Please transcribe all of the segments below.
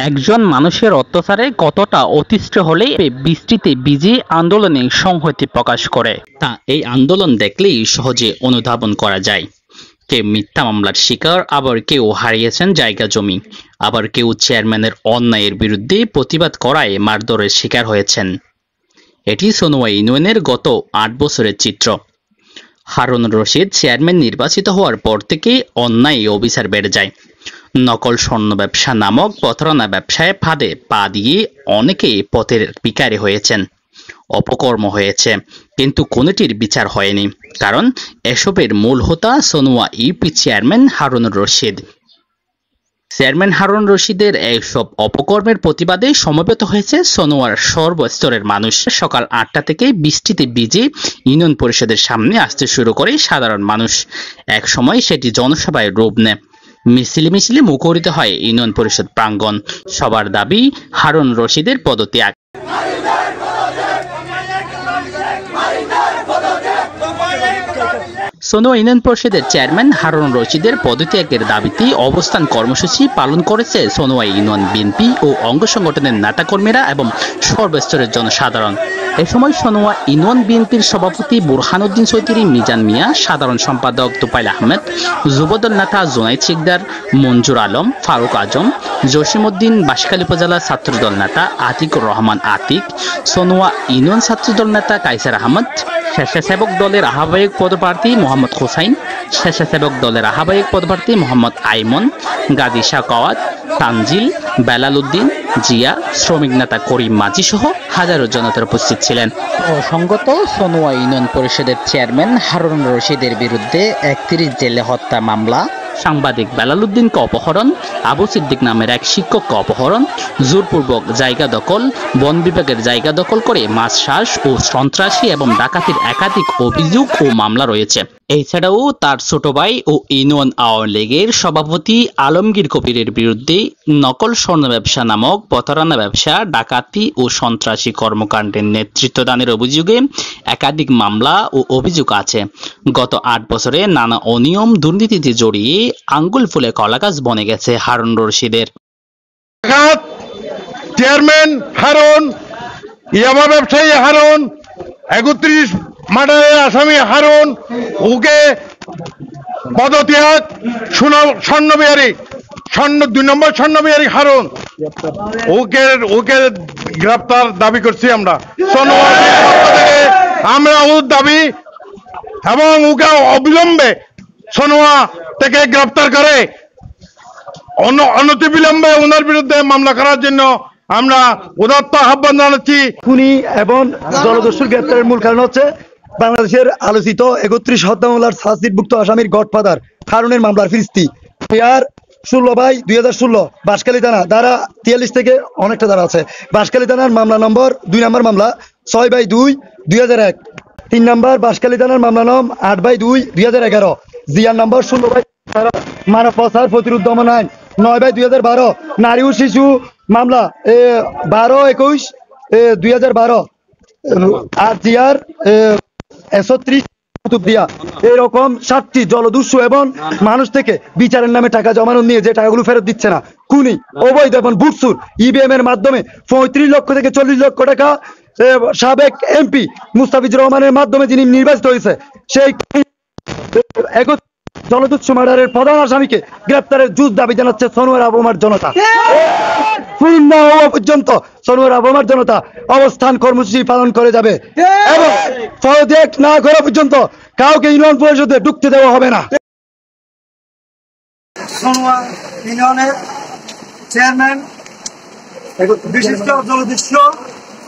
একজন মানুষের অত্যাচারে কতটা অতিষ্ঠ হলে বৃষ্টিতে ভিজে আন্দোলনে সংহতি প্রকাশ করে তা এই আন্দোলন দেখলেই সহজে অনুধাবন করা যায়। কেউ মিথ্যা মামলার শিকার, আবার কেউ হারিয়েছেন জায়গা জমি, আবার কেউ চেয়ারম্যানের অন্যায়ের বিরুদ্ধে প্রতিবাদ করায় মারধরের শিকার হয়েছেন। এটি সোনোয়া ইউনিয়নের গত ৮ বছরের চিত্র। হারুন রশিদ চেয়ারম্যান নির্বাচিত হওয়ার পর থেকে অন্যায় অবিচার বেড়ে যায়। নকল স্বর্ণ ব্যবসা নামক প্রতারণা ব্যবসায় ফাঁদে পা দিয়ে অনেকেই পথের ভিখারি হয়েছেন, অপকর্ম হয়েছে, কিন্তু কোনোটির বিচার হয়নি, কারণ এসবের মূল হোতা সোনোয়া UP chairman Harun Rashid. Chairman Harun রশিদের এইসব অপকর্মের প্রতিবাদে সমবেত হয়েছে সোনোয়ার সর্বস্তরের মানুষ। সকাল ৮টা থেকে বৃষ্টিতে ভিজে ইউনিয়ন পরিষদের সামনে আসতে শুরু করে সাধারণ মানুষ। এক সময় সেটি জনসভায় রূপ নেয়। মিছিলে মিছিলে মুখরিত হয় ইউনিয়ন পরিষদ প্রাঙ্গণ। সবার দাবি হারুন রশিদের পদত্যাগ। সোনোয়া ইউনিয়ন পরিষদের চেয়ারম্যান হারুন রশিদের পদত্যাগের দাবিতে অবস্থান কর্মসূচি পালন করেছে সোনোয়া ইউনিয়ন বিএনপি ও অঙ্গ সংগঠনের নেতাকর্মীরা এবং সর্বস্তরের জনসাধারণ। এ সময় সোনোয়া ইউনিয়ন বিএনপির সভাপতি বুরহানুদ্দিন চৌধুরী, মিজান মিয়া, সাধারণ সম্পাদক তোফায়েল আহমেদ, যুবদল নেতা জুনাইদ শিকদার, মঞ্জুর আলম, ফারুক আজম, জসিমউদ্দিন, বাঁশখালী উপজেলা ছাত্রদল নেতা আতিকুর রহমান আতিক, সোনোয়া ইউনিয়ন ছাত্রদল নেতা কাইসার আহমদ, স্বেচ্ছাসেবক দলের আহ্বায়ক পদপ্রার্থী মোহাম্মদ হোসাইন, স্বেচ্ছাসেবক দলের আহ্বায়ক পদপ্রার্থী মোহাম্মদ আইমন, গাজী শাকাওয়াত, তানজিল, বেলাল উদ্দিন, জিয়া, শ্রমিক নেতা করিম মাঝি সহ হাজারো জনতার উপস্থিত ছিলেন। অসংগত সোনোয়া ইউনিয়ন পরিষদের চেয়ারম্যান হারুন রশিদের বিরুদ্ধে ৩১ জেলে হত্যা মামলা, সাংবাদিক বেলাল উদ্দিনকে অপহরণ, আবু সিদ্দিক নামের এক শিক্ষককে অপহরণ, জোরপূর্বক জায়গা দখল, বন বিভাগের জায়গা দখল করে মাছ চাষ ও সন্ত্রাসী এবং ডাকাতির একাধিক অভিযোগ ও মামলা রয়েছে। এছাড়াও তার ছোট ভাই ও ইউনিয়ন আওয়ামী লীগের সভাপতি আলমগীর কবিরের বিরুদ্ধে নকল স্বর্ণ ব্যবসা নামক প্রতারণা ব্যবসা, ডাকাতি ও সন্ত্রাসী কর্মকাণ্ডের নেতৃত্বদানের অভিযোগে একাধিক মামলা ও অভিযোগ আছে। গত ৮ বছরে নানা অনিয়ম দুর্নীতিতে জড়িয়ে আঙ্গুল ফুলে কলাগাছ বনে গেছে হারুন রশিদের। চেয়ারম্যান হারুন, ইয়াবা ব্যবসায়ী হারুন, ৩১ মার্ডারের আসামি হারুন, ওকে পদত্যাগ। স্বর্ণবিহারী ২ নম্বর স্বর্ণবিহারী হারুন, ওকে গ্রেপ্তার দাবি করছি আমরা। আমরা ওর দাবি এবং ওকে অবিলম্বে সোনোয়া থেকে গ্রেপ্তার করে অনতিবিলম্বে ওনার বিরুদ্ধে মামলা করার জন্য আমরা উদাত্ত আহ্বান জানাচ্ছি। খুনি এবং জলদস্যুর গ্রেপ্তারের মূল কারণ হচ্ছে বাংলাদেশের আলোচিত ৩১ হত্যা মামলার শাস্তিভুক্ত আসামির গডফাদার হারুনের মামলার ফিরিস্তি। 16/2016 বাঁশখালী থানা ধারা 43 থেকে অনেকটা ধারা আছে। বাঁশখালী থানার মামলা নম্বর 2 নম্বর মামলা 6/2/2001। 3 নম্বর বাঁশখালী থানার মামলা নং 8/2/2011। জিআর নম্বর 16 মানব পাচার প্রতিরোধ দমন আইন 9/2012। নারী ও শিশু মামলা 12/21/2012। আর জিআর 130 দিয়া। এরকম 7টি জলদস্যু এবং মানুষ থেকে বিচারের নামে টাকা জমানো নিয়ে যে টাকাগুলো ফেরত দিচ্ছে না, খুনি, অবৈধ এবং বুটসুর ইভিএম এর মাধ্যমে 35 লক্ষ থেকে 40 লক্ষ টাকা সাবেক এমপি মুস্তাফিজুর রহমানের মাধ্যমে যিনি নির্বাচিত হয়েছে, সেই জলদস্যু মার্ডারের প্রধান আসামিকে গ্রেপ্তারের জোর দাবি জানাচ্ছে সোনোয়ার আবহাওয়ার জনতা। পূর্ণ হওয়া পর্যন্ত সোনোয়ার আবহাওয়ার জনতা অবস্থান কর্মসূচি পালন করে যাবে এবং পদত্যাগ না করা পর্যন্ত কাউকে ইউনিয়ন পরিষদে ঢুকতে দেওয়া হবে না। সোনোয়া ইউনিয়নের চেয়ারম্যান বিশিষ্ট জলদস্যু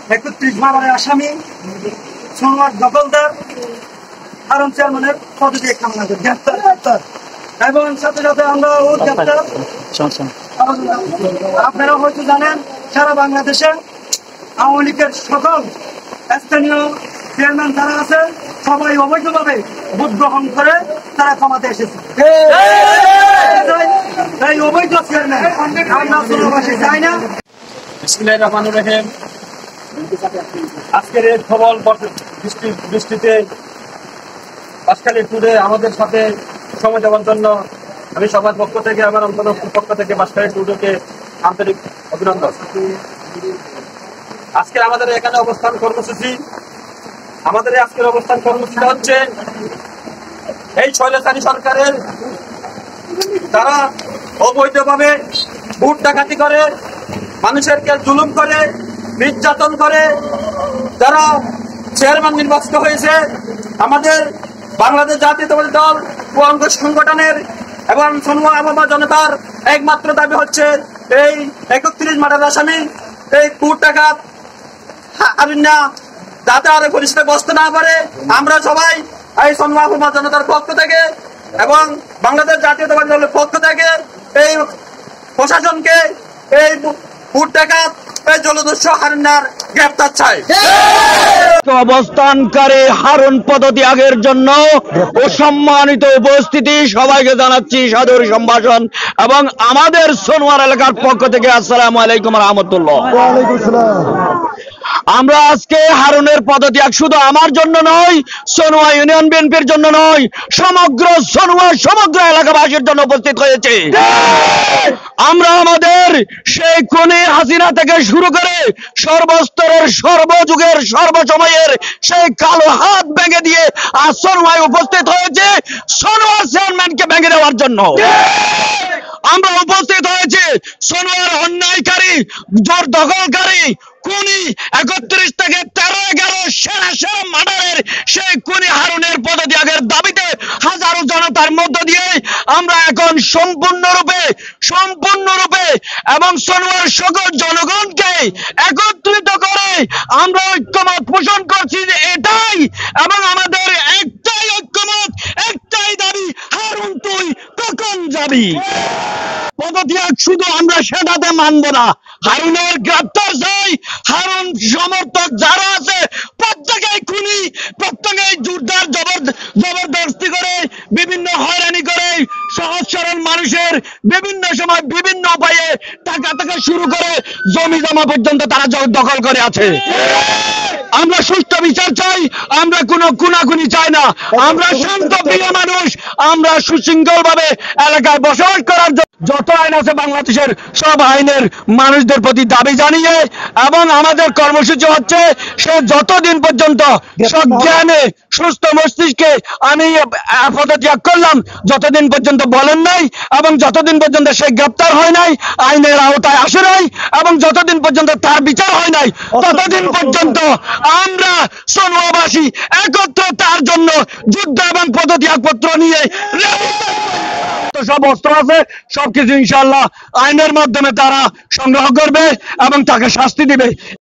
৩১ মামলার আসামি সোনোয়ার দখলদার হারুন চেয়ারম্যানের পদত্যাগ কামনা করি, গ্রেপ্তার এবং সাথে সাথে আমরা ওর গ্রেপ্তার। আপনারা হয়তো জানেন সারা বাংলাদেশে আওয়ামী লীগের সকল স্থানীয় চেয়ারম্যান যারা আছে সবাই অবৈধভাবে ভোট গ্রহণ করে তারা ক্ষমতা এসেছে। এই অবৈধ চেয়ারম্যান আমরা সোনাবাসী চাই না। বিসমিল্লাহির রহমানির রহিম। আজকের এই প্রবল বৃষ্টিতে বাঁশখালী ট্যুরে আমাদের সাথে সময় দেওয়ার জন্য আমি সবার পক্ষ থেকে, আমার অন্তর্ভুক্তির পক্ষ থেকে বাঁশখালী ট্যুরকে আন্তরিক অভিনন্দন। আজকে আমাদের এখানে অবস্থান কর্মসূচি, আমাদের আজকের অবস্থান কর্মসূচি হচ্ছে এই স্বৈরাচারী সরকারের তারা অবৈধভাবে ভোট ডাকাতি করে, মানুষেরকে জুলুম করে, নির্যাতন করে, যারা চেয়ারম্যান নির্বাচিত হয়েছে আমাদের বাংলাদেশ জাতীয়তাবাদী দল ও অঙ্গ সংগঠনের এবং সোনোয়া আবহাওয়া জনতার একমাত্র দাবি হচ্ছে এই 31 মার্ডার আসামি, এই ভোট ডাকাত হারিনা যাতে আরো পুলিশে বসতে না পারে। আমরা সবাই এই সোনোয়া আবহাওয়া জনতার পক্ষ থেকে এবং বাংলাদেশ জাতীয়তাবাদী দলের পক্ষ থেকে এই প্রশাসনকে এই ভোট ডাকাত এই জলদস্যু হারিনার গ্রেপ্তার চাই। অবস্থানকারী হারুন পদত্যাগের জন্য অসম্মানিত উপস্থিতি সবাইকে জানাচ্ছি সাদর সম্ভাষণ এবং আমাদের সোনোয়ার এলাকার পক্ষ থেকে আসসালামু আলাইকুম রাহমাতুল্লাহ। ওয়ালাইকুম আসসালাম। আমরা আজকে হারুনের পদত্যাগ শুধু আমার জন্য নয়, সোনোয়া ইউনিয়ন বিএনপির জন্য নয়, সমগ্র এলাকাবাসীর জন্য উপস্থিত হয়েছে। আমরা আমাদের সেই খুনি হাসিনা থেকে শুরু করে সর্বস্তরের, সর্বযুগের, সর্বসময়ের সেই কালো হাত ভেঙে দিয়ে আজ সোনোয়ায় উপস্থিত হয়েছে সোনোয়ার চেয়ারম্যানকে ভেঙে দেওয়ার জন্য। আমরা উপস্থিত হয়েছে সোনোয়ার অন্যায়কারী, জোর দখলকারী, খুনি 31 থেকে 13-11 সেরা মার্ডারের সেই খুনি হারুনের পদত্যাগের দাবিতে হাজারো জনতার মধ্য দিয়ে আমরা এখন সম্পূর্ণরূপে এবং সোনোয়ার সকল জনগণকে একত্রিত করে আমরা ঐক্যমত পোষণ করছি যে এটাই, এবং আমাদের একটাই ঐক্যমত, একটাই দাবি, হারুন তুই কখন যাবি? পদত্যাগ শুধু আমরা সেটাতে মানব না, হারুনের গ্রেপ্তার চাই। হারুন সমর্থক যারা আছে প্রত্যেকেই খুনি, প্রত্যেকেই জোরদার জবরদস্তি করে, বিভিন্ন হয়রানি করে, সহজ সরল মানুষের বিভিন্ন সময় বিভিন্ন উপায়ে টাকা থেকে শুরু করে জমি জমা পর্যন্ত তারা দখল করে আছে। আমরা সুষ্ঠু বিচার চাই, আমরা কোনো খুনাখুনি চাই না, আমরা শান্ত প্রিয় মানুষ, আমরা সুশৃঙ্খল ভাবে এলাকায় বসবাস করার জন্য যত আইন আছে বাংলাদেশের সব আইনের মানুষদের প্রতি দাবি জানিয়ে, এবং আমাদের কর্মসূচি হচ্ছে সে যতদিন পর্যন্ত সজ্ঞানে সুস্থ মস্তিষ্কে আমি পদত্যাগ করলাম, যতদিন পর্যন্ত বলেন নাই এবং যতদিন পর্যন্ত সে গ্রেপ্তার হয় নাই, আইনের আওতায় আসে নাই, এবং যতদিন পর্যন্ত তার বিচার হয় নাই, ততদিন পর্যন্ত আমরা সোনোয়াবাসী একত্র তার জন্য যুদ্ধ এবং পদত্যাগপত্র নিয়ে সব অস্ত্র আছে, সবকিছু ইনশাআল্লাহ আইনের মাধ্যমে তারা সংগ্রহ করবে এবং তাকে শাস্তি দিবে।